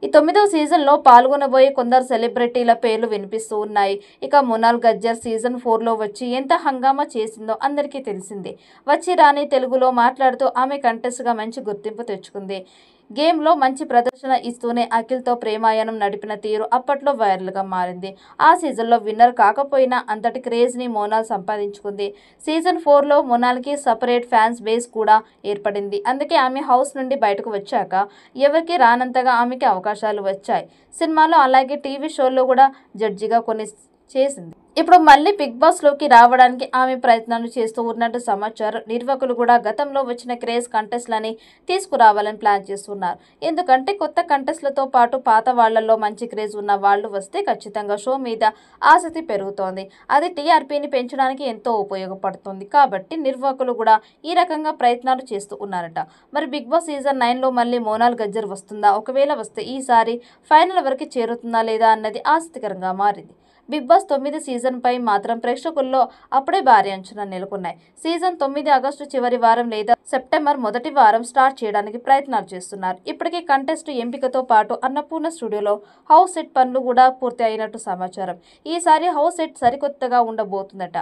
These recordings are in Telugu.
ఈ 9వ సీజన్లో పాల్గొనబోయే కొందరు సెలబ్రిటీల పేర్లు వినిపిస్తూ ఉన్నాయి. ఇక మోనాల్ గజ్జర్ సీజన్ 4లో వచ్చి ఎంత హంగామా చేసిందో అందరికీ తెలిసిందే. వచ్చి రాని తెలుగులో మాట్లాడుతూ ఆమె కంటెస్ట్గా మంచి గుర్తింపు తెచ్చుకుంది. గేమ్లో మంచి ప్రదర్శన ఇస్తూనే అఖిల్తో ప్రేమాయణం నడిపిన తీరు అప్పట్లో వైరల్గా మారింది. ఆ సీజన్లో విన్నర్ కాకపోయినా అంతటి క్రేజ్ని మోనాల్ సంపాదించుకుంది. సీజన్ 4లో మోనాల్కి సపరేట్ ఫ్యాన్స్ బేస్ కూడా ఏర్పడింది. అందుకే ఆమె హౌస్ నుండి బయటకు వచ్చాక ఎవరికి రానంతగా ఆమెకి అవకాశాలు వచ్చాయి. సినిమాలో అలాగే టీవీ షోల్లో కూడా జడ్జిగా కొన్ని చేసింది. ఇప్పుడు మళ్ళీ బిగ్ బాస్లోకి రావడానికి ఆమె ప్రయత్నాలు చేస్తూ ఉన్నట్టు సమాచారం. నిర్వాహకులు కూడా గతంలో వచ్చిన క్రేజ్ కంటెస్ట్లని తీసుకురావాలని ప్లాన్ చేస్తున్నారు. ఎందుకంటే కొత్త కంటెస్ట్లతో పాటు పాత వాళ్లలో మంచి క్రేజ్ ఉన్న వాళ్ళు వస్తే ఖచ్చితంగా షో మీద ఆసక్తి పెరుగుతోంది. అది టీఆర్పీని పెంచడానికి ఎంతో ఉపయోగపడుతుంది. కాబట్టి నిర్వాహకులు కూడా ఈ రకంగా ప్రయత్నాలు చేస్తూ ఉన్నారట. మరి బిగ్ బాస్ సీజన్ 9లో మళ్ళీ మోనాల్ గజ్జర్ వస్తుందా? ఒకవేళ వస్తే ఈసారి ఫైనల్ వరకు చేరుతుందా లేదా అన్నది ఆసక్తికరంగా మారింది. బిగ్ బాస్ 9 సీజన్పై మాత్రం ప్రేక్షకుల్లో అప్పుడే భారీ అంచనాలు నెలకొన్నాయి. సీజన్ 9 ఆగస్టు చివరి వారం లేదా సెప్టెంబర్ మొదటి వారం స్టార్ట్ చేయడానికి ప్రయత్నాలు చేస్తున్నారు. ఇప్పటికే కంటెస్ట్ ఎంపికతో పాటు అన్నపూర్ణ స్టూడియోలో హౌస్ సెట్ పనులు కూడా పూర్తి అయినట్టు సమాచారం. ఈసారి హౌస్ సెట్ సరికొత్తగా ఉండబోతుందట.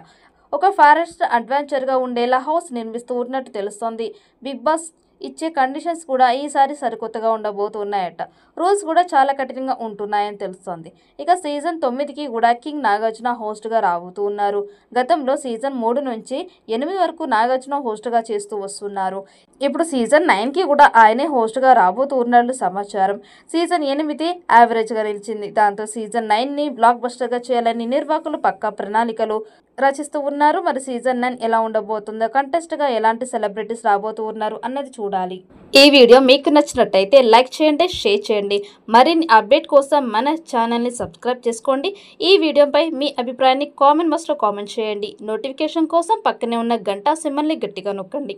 ఒక ఫారెస్ట్ అడ్వెంచర్గా ఉండేలా హౌస్ నిర్మిస్తూ ఉన్నట్టు తెలుస్తోంది. బిగ్ బాస్ ఇచ్చే కండిషన్స్ కూడా ఈసారి సరికొత్తగా ఉండబోతున్నాయట. రూల్స్ కూడా చాలా కఠినంగా ఉంటున్నాయని తెలుస్తోంది. ఇక సీజన్ 9కి కూడా కింగ్ నాగార్జున హోస్ట్గా రాబోతూ ఉన్నారు. గతంలో సీజన్ 3 నుంచి 8 వరకు నాగార్జున హోస్ట్గా చేస్తూ వస్తున్నారు. ఇప్పుడు సీజన్ 9కి కూడా ఆయనే హోస్ట్గా రాబోతూ ఉన్నట్లు సమాచారం. సీజన్ 8 యావరేజ్గా నిలిచింది. దాంతో సీజన్ 9ని బ్లాక్ బస్టర్గా చేయాలని నిర్వాహకులు పక్కా ప్రణాళికలు రచిస్తూ ఉన్నారు. మరి సీజన్ 9 ఎలా ఉండబోతుందో, కంటెస్ట్గా ఎలాంటి సెలబ్రిటీస్ రాబోతూ ఉన్నారు అన్నది చూడాలి. ఈ వీడియో మీకు నచ్చినట్టయితే లైక్ చేయండి, షేర్ చేయండి. మరిన్ని అప్డేట్ కోసం మన ఛానల్ని సబ్స్క్రైబ్ చేసుకోండి. ఈ వీడియోపై మీ అభిప్రాయాన్ని కామెంట్ బాక్స్లో కామెంట్ చేయండి. నోటిఫికేషన్ కోసం పక్కనే ఉన్న గంట సింబల్ని గట్టిగా నొక్కండి.